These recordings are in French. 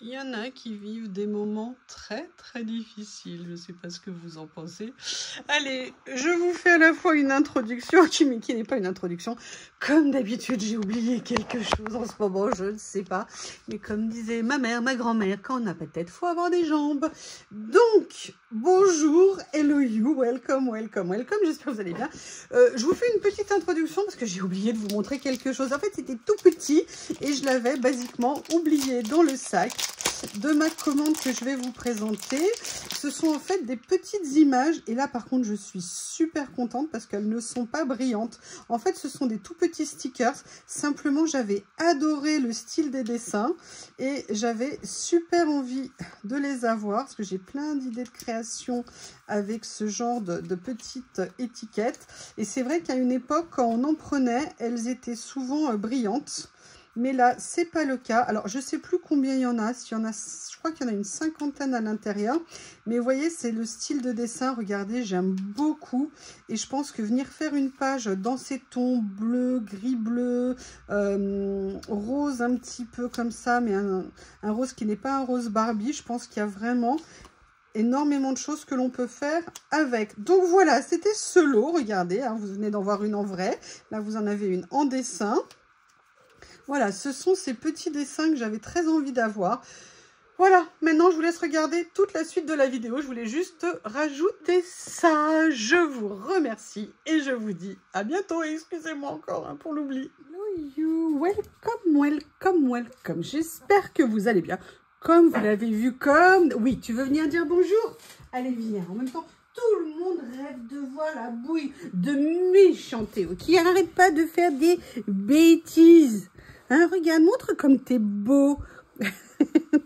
Il y en a qui vivent des moments très difficiles. Je ne sais pas ce que vous en pensez. Allez, je vous fais à la fois une introduction qui n'est pas une introduction. Comme d'habitude, j'ai oublié quelque chose en ce moment, je ne sais pas. Mais comme disait ma mère, ma grand-mère, quand on n'a pas de tête, il faut avoir des jambes. Donc, bonjour, hello you, welcome. J'espère que vous allez bien. Je vous fais une petite introduction parce que j'ai oublié de vous montrer quelque chose. En fait, c'était tout petit et je l'avais basiquement oublié dans le sac de ma commande que je vais vous présenter. Ce sont en fait des petites images et là par contre je suis super contente parce qu'elles ne sont pas brillantes. En fait ce sont des tout petits stickers, simplement j'avais adoré le style des dessins et j'avais super envie de les avoir parce que j'ai plein d'idées de création avec ce genre de petites étiquettes et c'est vrai qu'à une époque quand on en prenait elles étaient souvent brillantes. Mais là, c'est pas le cas. Alors, je sais plus combien il y en a. S'il y en a, je crois qu'il y en a une cinquantaine à l'intérieur. Mais vous voyez, c'est le style de dessin. Regardez, j'aime beaucoup. Et je pense que venir faire une page dans ces tons bleu, gris-bleu, rose un petit peu comme ça, mais un rose qui n'est pas un rose Barbie, je pense qu'il y a vraiment énormément de choses que l'on peut faire avec. Donc voilà, c'était ce lot. Regardez, hein, vous venez d'en voir une en vrai. Là, vous en avez une en dessin. Voilà, ce sont ces petits dessins que j'avais très envie d'avoir. Voilà, maintenant je vous laisse regarder toute la suite de la vidéo. Je voulais juste rajouter ça. Je vous remercie et je vous dis à bientôt. Et excusez-moi encore hein, pour l'oubli. Hello you, welcome. J'espère que vous allez bien. Comme vous l'avez vu, Oui, tu veux venir dire bonjour? Allez, viens. En même temps, tout le monde rêve de voir la bouille de méchant Théo qui n'arrête pas de faire des bêtises. Hein, regarde, montre comme t'es beau.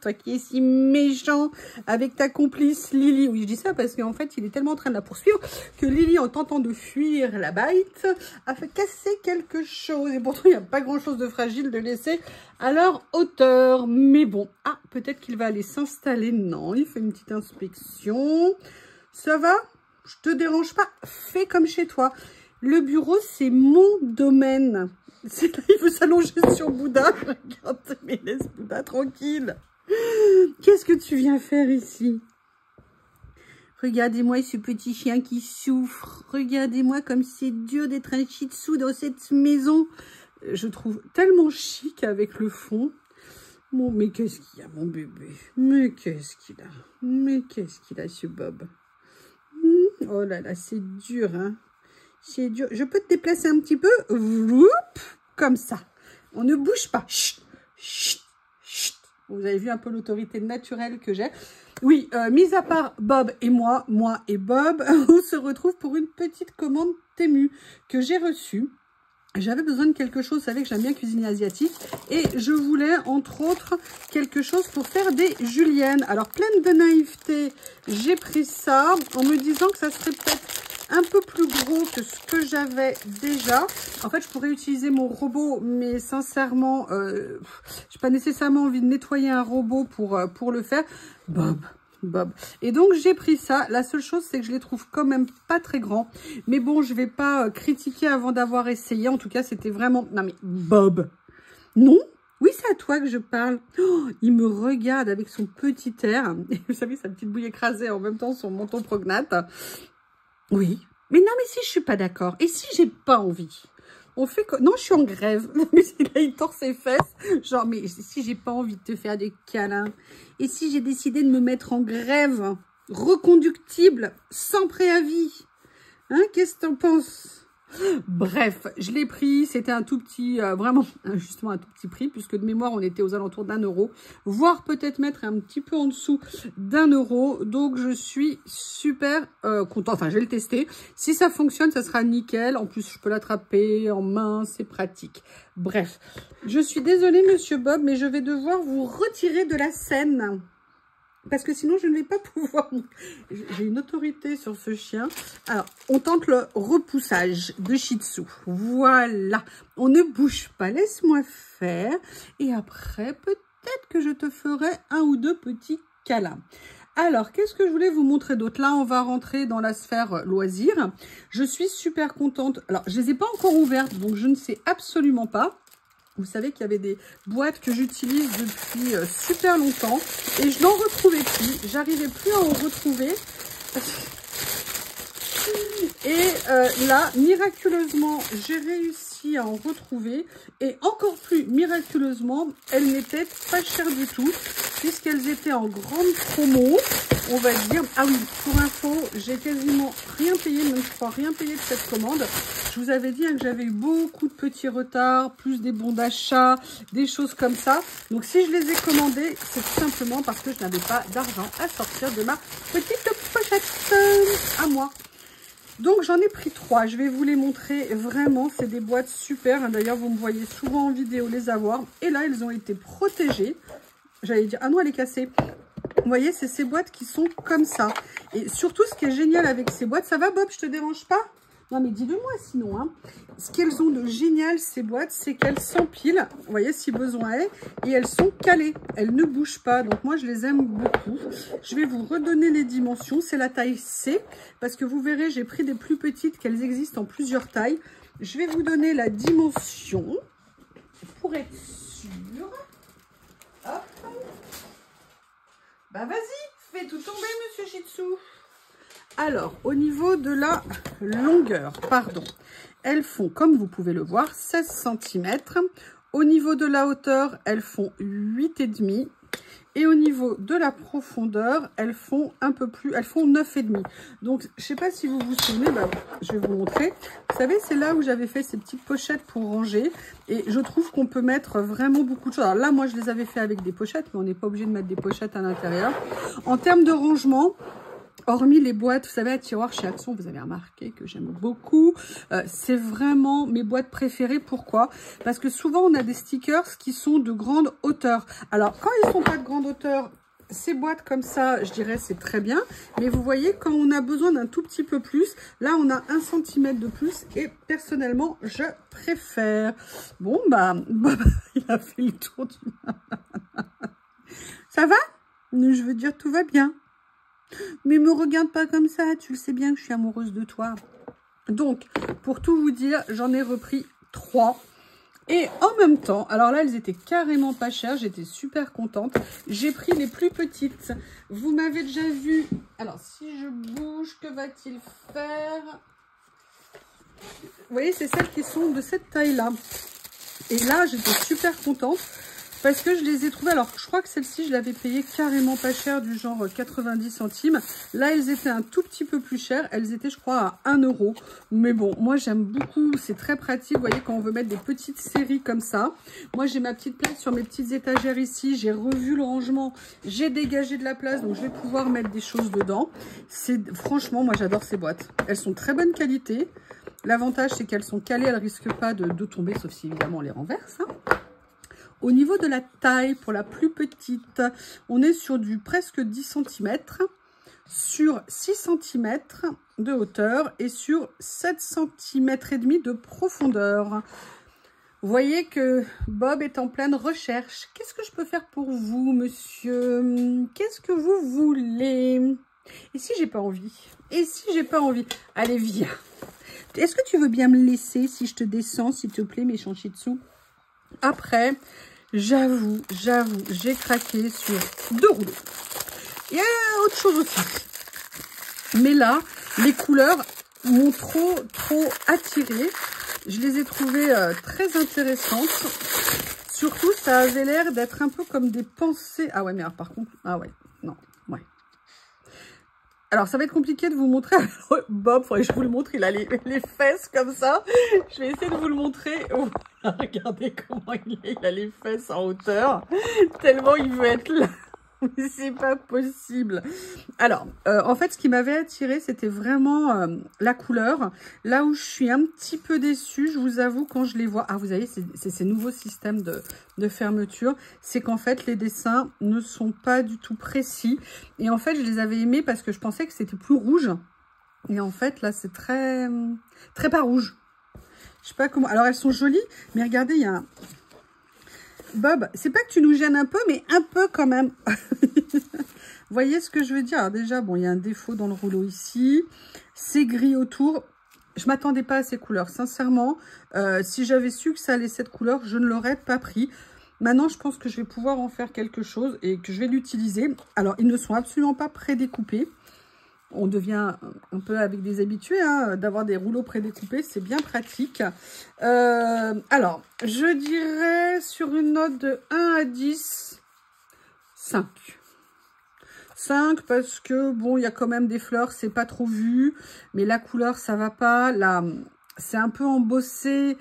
Toi qui es si méchant avec ta complice Lily. Oui, je dis ça parce qu'en fait, il est tellement en train de la poursuivre que Lily, en tentant de fuir la bête, a fait casser quelque chose. Et pourtant, il n'y a pas grand-chose de fragile de laisser à leur hauteur. Mais bon, ah, peut-être qu'il va aller s'installer. Non, il fait une petite inspection. Ça va? Je te dérange pas? Fais comme chez toi. Le bureau, c'est mon domaine. C'est là, il veut s'allonger sur Bouddha. Regarde, mais laisse Bouddha tranquille. Qu'est-ce que tu viens faire ici? Regardez-moi ce petit chien qui souffre. Regardez-moi comme c'est dur d'être un shih tzu dans cette maison. Je trouve tellement chic avec le fond. Bon, mais qu'est-ce qu'il y a, mon bébé? Mais qu'est-ce qu'il a? Mais qu'est-ce qu'il a, ce Bob? Oh là là, c'est dur, hein? C'est dur. Je peux te déplacer un petit peu? Whoop, comme ça. On ne bouge pas. Chut, chut, chut. Vous avez vu un peu l'autorité naturelle que j'ai. Oui, mis à part Bob et moi et Bob, on se retrouve pour une petite commande Temu que j'ai reçue. J'avais besoin de quelque chose, vous savez que j'aime bien cuisiner asiatique. Et je voulais, entre autres, quelque chose pour faire des juliennes. Alors, pleine de naïveté, j'ai pris ça en me disant que ça serait peut-être un peu plus gros que ce que j'avais déjà. En fait, je pourrais utiliser mon robot, mais sincèrement, j'ai pas nécessairement envie de nettoyer un robot pour le faire. Bob. Et donc, j'ai pris ça. La seule chose, c'est que je les trouve quand même pas très grands. Mais bon, je vais pas critiquer avant d'avoir essayé. En tout cas, c'était vraiment... Non, mais Bob. Non? Oui, c'est à toi que je parle. Oh, il me regarde avec son petit air. Et vous savez, sa petite bouille écrasée en même temps, son menton prognate. Oui. Mais non, mais si je suis pas d'accord. Et si j'ai pas envie? On fait quoi? Non, je suis en grève. Mais là, il tord ses fesses. Genre, mais si j'ai pas envie de te faire des câlins? Et si j'ai décidé de me mettre en grève reconductible, sans préavis? Hein, qu'est-ce que t'en penses? Bref, je l'ai pris. C'était un tout petit, vraiment, justement un tout petit prix, puisque de mémoire, on était aux alentours d'1 €, voire peut-être mettre un petit peu en dessous d'1 €. Donc, je suis super contente. Enfin, je vais le tester. Si ça fonctionne, ça sera nickel. En plus, je peux l'attraper en main. C'est pratique. Bref, je suis désolée, monsieur Bob, mais je vais devoir vous retirer de la scène. Parce que sinon, je ne vais pas pouvoir... J'ai une autorité sur ce chien. Alors, on tente le repoussage de Shih Tzu. Voilà. On ne bouge pas. Laisse-moi faire. Et après, peut-être que je te ferai 1 ou 2 petits câlins. Alors, qu'est-ce que je voulais vous montrer d'autre? Là, on va rentrer dans la sphère loisirs. Je suis super contente. Alors, je ne les ai pas encore ouvertes, donc je ne sais absolument pas. Vous savez qu'il y avait des boîtes que j'utilise depuis super longtemps. Et je n'en retrouvais plus. J'arrivais plus à en retrouver. Et là, miraculeusement, j'ai réussi à en retrouver. Et encore plus miraculeusement, elles n'étaient pas chères du tout, puisqu'elles étaient en grande promo, on va dire. Ah oui, pour info, j'ai quasiment rien payé, même je crois rien payé de cette commande. Je vous avais dit hein, que j'avais eu beaucoup de petits retards, plus des bons d'achat, des choses comme ça. Donc si je les ai commandés, c'est tout simplement parce que je n'avais pas d'argent à sortir de ma petite pochette à moi. Donc j'en ai pris 3, je vais vous les montrer, vraiment c'est des boîtes super, d'ailleurs vous me voyez souvent en vidéo les avoir, et là elles ont été protégées, j'allais dire, ah non elle est cassée, vous voyez c'est ces boîtes qui sont comme ça, et surtout ce qui est génial avec ces boîtes, ça va Bob, je te dérange pas? Non mais dis-le moi sinon, hein. Ce qu'elles ont de génial ces boîtes, c'est qu'elles s'empilent, vous voyez si besoin est, et elles sont calées, elles ne bougent pas, donc moi je les aime beaucoup. Je vais vous redonner les dimensions, c'est la taille C, parce que vous verrez j'ai pris des plus petites, qu'elles existent en plusieurs tailles. Je vais vous donner la dimension, pour être sûre. Hop. Bah vas-y, fais tout tomber monsieur Shih Tzu. Alors, au niveau de la longueur, pardon, elles font, comme vous pouvez le voir, 16 cm. Au niveau de la hauteur, elles font 8,5. Et au niveau de la profondeur, elles font un peu plus, elles font 9,5. Donc, je ne sais pas si vous vous souvenez, bah, je vais vous montrer. Vous savez, c'est là où j'avais fait ces petites pochettes pour ranger. Et je trouve qu'on peut mettre vraiment beaucoup de choses. Alors là, moi, je les avais fait avec des pochettes, mais on n'est pas obligé de mettre des pochettes à l'intérieur. En termes de rangement, hormis les boîtes, vous savez, à tiroir chez Action, vous avez remarqué que j'aime beaucoup. C'est vraiment mes boîtes préférées. Pourquoi? Parce que souvent, on a des stickers qui sont de grande hauteur. Alors, quand ils ne sont pas de grande hauteur, ces boîtes comme ça, je dirais, c'est très bien. Mais vous voyez, quand on a besoin d'un tout petit peu plus, là, on a 1 cm de plus. Et personnellement, je préfère. Bon, bah, il a fait le tour du... Ça va? Je veux dire, tout va bien. Mais me regarde pas comme ça, tu le sais bien que je suis amoureuse de toi. Donc, pour tout vous dire, j'en ai repris 3. Et en même temps, alors là, elles étaient carrément pas chères, j'étais super contente. J'ai pris les plus petites. Vous m'avez déjà vu. Alors, si je bouge, que va-t-il faire? Vous voyez, c'est celles qui sont de cette taille-là. Et là, j'étais super contente. Parce que je les ai trouvées, alors je crois que celle-ci, je l'avais payée carrément pas cher, du genre 90 centimes. Là, elles étaient un tout petit peu plus chères. Elles étaient, je crois, à 1 €. Mais bon, moi, j'aime beaucoup. C'est très pratique, vous voyez, quand on veut mettre des petites séries comme ça. Moi, j'ai ma petite place sur mes petites étagères ici. J'ai revu le rangement. J'ai dégagé de la place, donc je vais pouvoir mettre des choses dedans. Franchement, moi, j'adore ces boîtes. Elles sont très bonne qualité. L'avantage, c'est qu'elles sont calées. Elles ne risquent pas de tomber, sauf si, évidemment, on les renverse, hein. Au niveau de la taille, pour la plus petite, on est sur du presque 10 cm, sur 6 cm de hauteur et sur 7 cm et demi de profondeur. Vous voyez que Bob est en pleine recherche. Qu'est-ce que je peux faire pour vous, monsieur? Qu'est-ce que vous voulez? Et si j'ai pas envie? Et si j'ai pas envie? Allez, viens. Est-ce que tu veux bien me laisser si je te descends, s'il te plaît, mes Shih Tzu? Après... J'avoue, j'ai craqué sur 2 rouleaux. Il y a autre chose aussi. Mais là, les couleurs m'ont trop attirée. Je les ai trouvées très intéressantes. Surtout, ça avait l'air d'être un peu comme des pensées. Ah ouais, mais alors, par contre, ah ouais, non, ouais. Alors, ça va être compliqué de vous montrer. Bob, faudrait que je vous le montre. Il a les fesses comme ça. Je vais essayer de vous le montrer. Oh, regardez comment il est. Il a les fesses en hauteur. Tellement il veut être là. Mais c'est pas possible. Alors, en fait, ce qui m'avait attiré, c'était vraiment la couleur. Là où je suis un petit peu déçue, je vous avoue, quand je les vois... Ah, vous savez, c'est ces nouveaux systèmes de fermeture. C'est qu'en fait, les dessins ne sont pas du tout précis. Et en fait, je les avais aimés parce que je pensais que c'était plus rouge. Et en fait, là, c'est très pas rouge. Je sais pas comment... Alors, elles sont jolies, mais regardez, il y a un... Bob, c'est pas que tu nous gênes un peu, mais un peu quand même. Vous voyez ce que je veux dire? Alors déjà, bon, il y a un défaut dans le rouleau ici. C'est gris autour. je m'attendais pas à ces couleurs. Sincèrement, si j'avais su que ça allait cette couleur, je ne l'aurais pas pris. Maintenant, je pense que je vais pouvoir en faire quelque chose et que je vais l'utiliser. Alors, ils ne sont absolument pas prédécoupés. On devient un peu avec des habitués, hein, d'avoir des rouleaux prédécoupés. C'est bien pratique. Alors, je dirais sur une note de 1 à 10, 5. 5 parce que, bon, il y a quand même des fleurs, c'est pas trop vu. Mais la couleur, ça va pas. Là, c'est un peu embossé.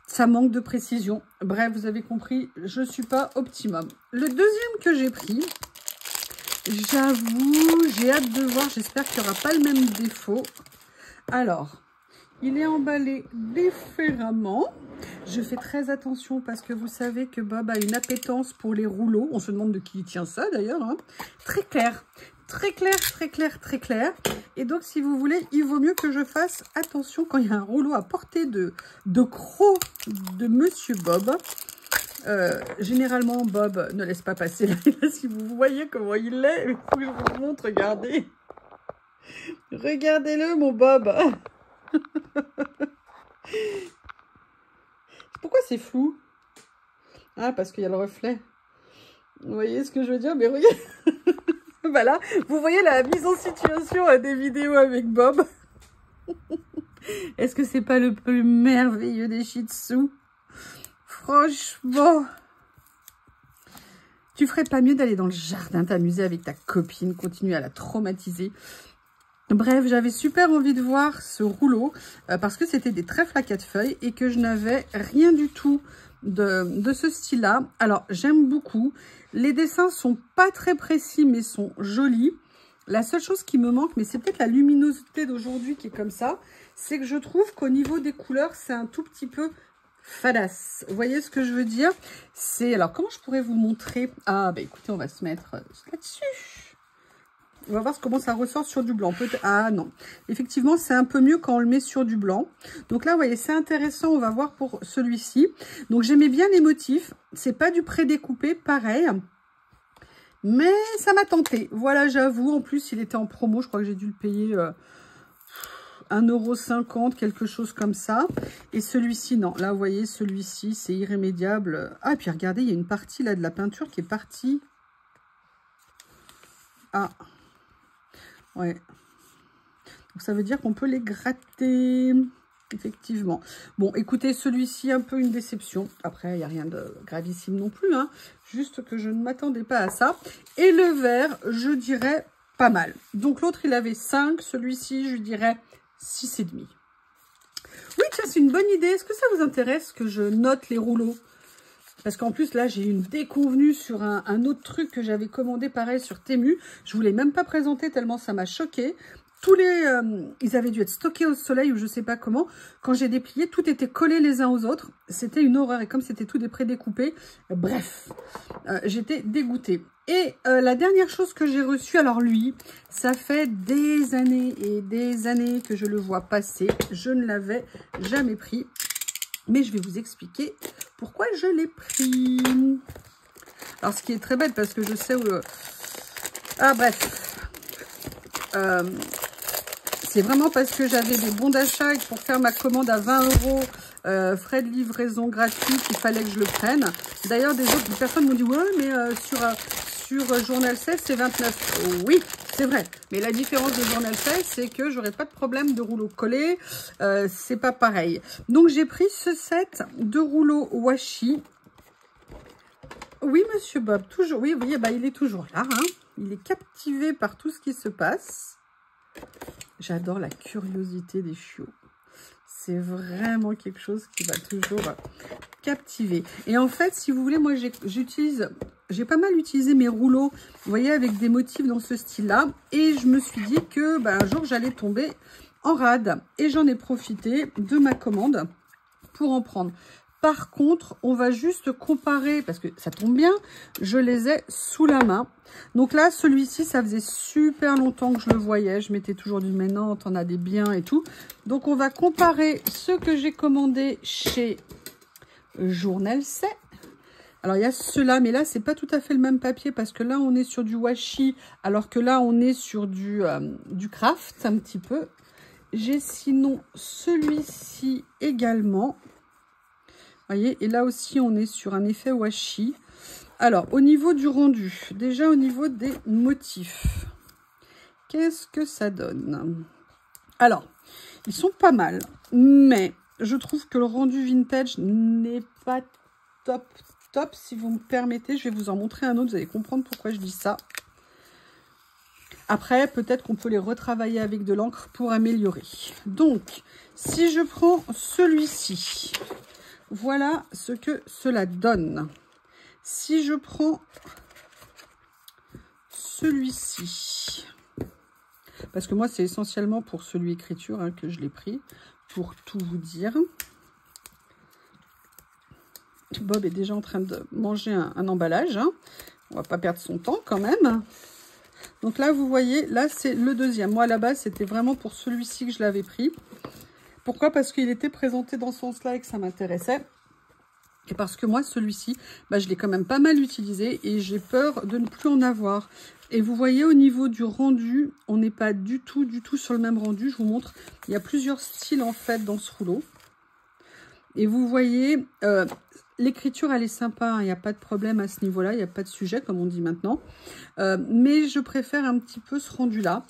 Ça manque de précision. Bref, vous avez compris, je suis pas optimum. Le deuxième que j'ai pris, j'avoue, j'ai hâte de voir. J'espère qu'il n'y aura pas le même défaut. Alors, il est emballé différemment. Je fais très attention parce que vous savez que Bob a une appétence pour les rouleaux. On se demande de qui il tient ça d'ailleurs. Hein. Très clair. Très clair, très clair, très clair. Et donc, si vous voulez, il vaut mieux que je fasse attention quand il y a un rouleau à portée de croc de Monsieur Bob. Généralement, Bob ne laisse pas passer. Là, si vous voyez comment il est, il faut que je vous montre, regardez. Regardez-le, mon Bob. Pourquoi c'est flou? Ah, parce qu'il y a le reflet. Vous voyez ce que je veux dire? Mais regardez. Voilà, vous voyez la mise en situation à des vidéos avec Bob. Est-ce que c'est pas le plus merveilleux des Shih Tzu? Franchement, tu ferais pas mieux d'aller dans le jardin, t'amuser avec ta copine, continuer à la traumatiser. Bref, j'avais super envie de voir ce rouleau parce que c'était des trèfles à 4 feuilles et que je n'avais rien du tout de ce style-là. Alors, j'aime beaucoup. Les dessins sont pas très précis, mais sont jolis. La seule chose qui me manque, mais c'est peut-être la luminosité d'aujourd'hui qui est comme ça, c'est que je trouve qu'au niveau des couleurs, c'est un tout petit peu fadasse. Vous voyez ce que je veux dire? C'est, alors, comment je pourrais vous montrer? Ah, bah écoutez, on va se mettre là-dessus. On va voir comment ça ressort sur du blanc. Ah non, effectivement, c'est un peu mieux quand on le met sur du blanc. Donc là, vous voyez, c'est intéressant. On va voir pour celui-ci. Donc, j'aimais bien les motifs. C'est pas du prédécoupé, pareil. Mais ça m'a tenté. Voilà, j'avoue. En plus, il était en promo. Je crois que j'ai dû le payer 1,50 €, quelque chose comme ça. Et celui-ci, non. Là, vous voyez, celui-ci, c'est irrémédiable. Ah, et puis regardez, il y a une partie là de la peinture qui est partie. Ah. Ouais. Donc, ça veut dire qu'on peut les gratter. Effectivement. Bon, écoutez, celui-ci, un peu une déception. Après, il n'y a rien de gravissime non plus. Hein. Juste que je ne m'attendais pas à ça. Et le vert, je dirais pas mal. Donc, l'autre, il avait 5. Celui-ci, je dirais 6,5. Oui, tiens, c'est une bonne idée. Est-ce que ça vous intéresse que je note les rouleaux? Parce qu'en plus, là, j'ai une déconvenue sur un autre truc que j'avais commandé, pareil, sur Temu. Je ne vous l'ai même pas présenté tellement ça m'a choqué. Tous les... ils avaient dû être stockés au soleil ou je ne sais pas comment. Quand j'ai déplié, tout était collé les uns aux autres. C'était une horreur. Et comme c'était tout des prédécoupés, bref, j'étais dégoûtée. Et la dernière chose que j'ai reçue, alors lui, ça fait des années et des années que je le vois passer. Je ne l'avais jamais pris. Mais je vais vous expliquer pourquoi je l'ai pris. Alors, ce qui est très bête, parce que je sais où... Ah, bref. C'est vraiment parce que j'avais des bons d'achat pour faire ma commande à 20 €, frais de livraison gratuits, qu'il fallait que je le prenne. D'ailleurs, des personnes m'ont dit, ouais, mais sur Journal 16, c'est 29. Oui, c'est vrai. Mais la différence de Journal 16, c'est que j'aurais pas de problème de rouleau collé. C'est pas pareil. Donc, j'ai pris ce set de rouleaux washi. Oui, Monsieur Bob, toujours. Oui, vous voyez, bah, il est toujours là. Hein. Il est captivé par tout ce qui se passe. J'adore la curiosité des chiots. C'est vraiment quelque chose qui va toujours captiver. Et en fait, si vous voulez, moi, j'ai pas mal utilisé mes rouleaux, vous voyez, avec des motifs dans ce style-là. Et je me suis dit que un jour, j'allais tomber en rade. Et j'en ai profité de ma commande pour en prendre. Par contre, on va juste comparer, parce que ça tombe bien, je les ai sous la main. Donc là, celui-ci, ça faisait super longtemps que je le voyais. Je m'étais toujours dit, mais non, t'en as des biens et tout. Donc, on va comparer ce que j'ai commandé chez Journal 7. Alors, il y a ceux-là, mais là, c'est pas tout à fait le même papier, parce que là, on est sur du washi, alors que là, on est sur du craft, un petit peu. J'ai sinon celui-ci également. Vous voyez, et là aussi, on est sur un effet washi. Alors, au niveau du rendu, déjà au niveau des motifs, qu'est-ce que ça donne? Alors, ils sont pas mal, mais je trouve que le rendu vintage n'est pas top. Si vous me permettez, je vais vous en montrer un autre, vous allez comprendre pourquoi je dis ça. Après, peut-être qu'on peut les retravailler avec de l'encre pour améliorer. Donc, si je prends celui-ci, voilà ce que cela donne. Si je prends celui-ci, parce que moi, c'est essentiellement pour celui écriture hein, que je l'ai pris, pour tout vous dire. Bob est déjà en train de manger un emballage. Hein. On va pas perdre son temps quand même. Donc là, vous voyez, là, c'est le deuxième. Moi, à la base, c'était vraiment pour celui-ci que je l'avais pris. Pourquoi? Parce qu'il était présenté dans ce sens-là et que ça m'intéressait. Et parce que moi, celui-ci, bah, je l'ai quand même pas mal utilisé et j'ai peur de ne plus en avoir. Et vous voyez, au niveau du rendu, on n'est pas du tout sur le même rendu. Je vous montre, il y a plusieurs styles, en fait, dans ce rouleau. Et vous voyez, l'écriture, elle est sympa, hein, il n'y a pas de problème à ce niveau-là, il n'y a pas de sujet, comme on dit maintenant. Mais je préfère un petit peu ce rendu-là.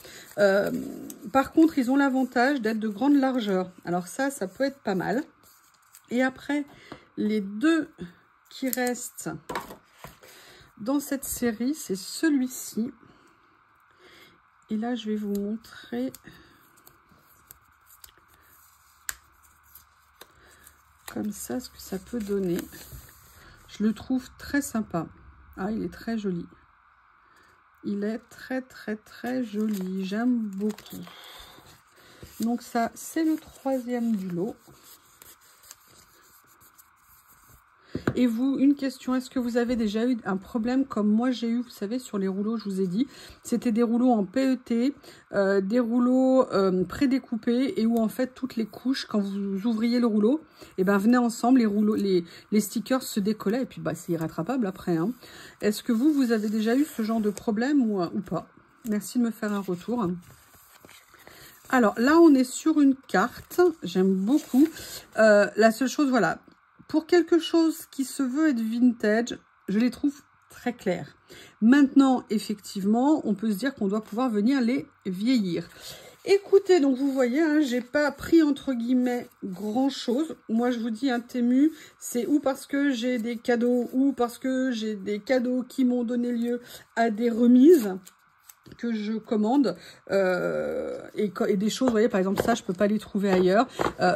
Par contre, ils ont l'avantage d'être de grande largeur. Alors ça peut être pas mal. Et après, les deux qui restent dans cette série, c'est celui-ci. Et là, je vais vous montrer... comme ça, ce que ça peut donner. Je le trouve très sympa. Ah, il est très joli. Il est très joli. J'aime beaucoup. Donc ça, c'est le troisième du lot. Et vous, une question, est-ce que vous avez déjà eu un problème comme moi j'ai eu, vous savez, sur les rouleaux, je vous ai dit, c'était des rouleaux en PET, des rouleaux prédécoupés et où en fait toutes les couches, quand vous ouvriez le rouleau, et ben venaient ensemble, les rouleaux, les stickers se décollaient et puis bah c'est irrattrapable après. Hein. Est-ce que vous avez déjà eu ce genre de problème ou pas? Merci de me faire un retour. Alors là, on est sur une carte, j'aime beaucoup. La seule chose, voilà. Pour quelque chose qui se veut être vintage, je les trouve très clairs. Maintenant, effectivement, on peut se dire qu'on doit pouvoir venir les vieillir. Écoutez, donc vous voyez, hein, j'ai pas pris entre guillemets grand chose. Moi, je vous dis, un Temu, c'est ou parce que j'ai des cadeaux ou parce que j'ai des cadeaux qui m'ont donné lieu à des remises que je commande et des choses, vous voyez, par exemple ça je peux pas les trouver ailleurs.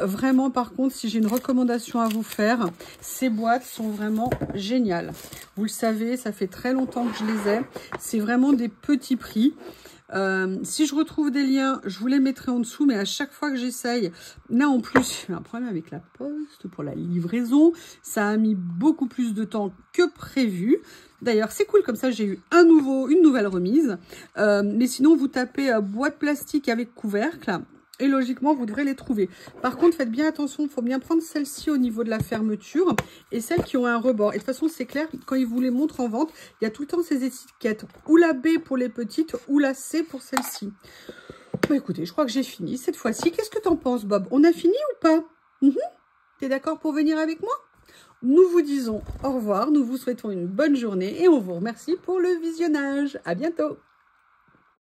Vraiment, par contre, si j'ai une recommandation à vous faire, ces boîtes sont vraiment géniales. Vous le savez, ça fait très longtemps que je les ai. C'est vraiment des petits prix. Si je retrouve des liens, je vous les mettrai en dessous, mais à chaque fois que j'essaye, là en plus, j'ai un problème avec la poste pour la livraison, ça a mis beaucoup plus de temps que prévu. D'ailleurs, c'est cool, comme ça j'ai eu une nouvelle remise. Mais sinon, vous tapez boîte plastique avec couvercle et logiquement, vous devrez les trouver. Par contre, faites bien attention, il faut bien prendre celle-ci au niveau de la fermeture et celles qui ont un rebord. Et de toute façon, c'est clair, quand ils vous les montrent en vente, il y a tout le temps ces étiquettes. Ou la B pour les petites, ou la C pour celle-ci. Bah, écoutez, je crois que j'ai fini cette fois-ci. Qu'est-ce que t'en penses, Bob? On a fini ou pas? T'es d'accord pour venir avec moi? Nous vous disons au revoir, nous vous souhaitons une bonne journée et on vous remercie pour le visionnage. À bientôt!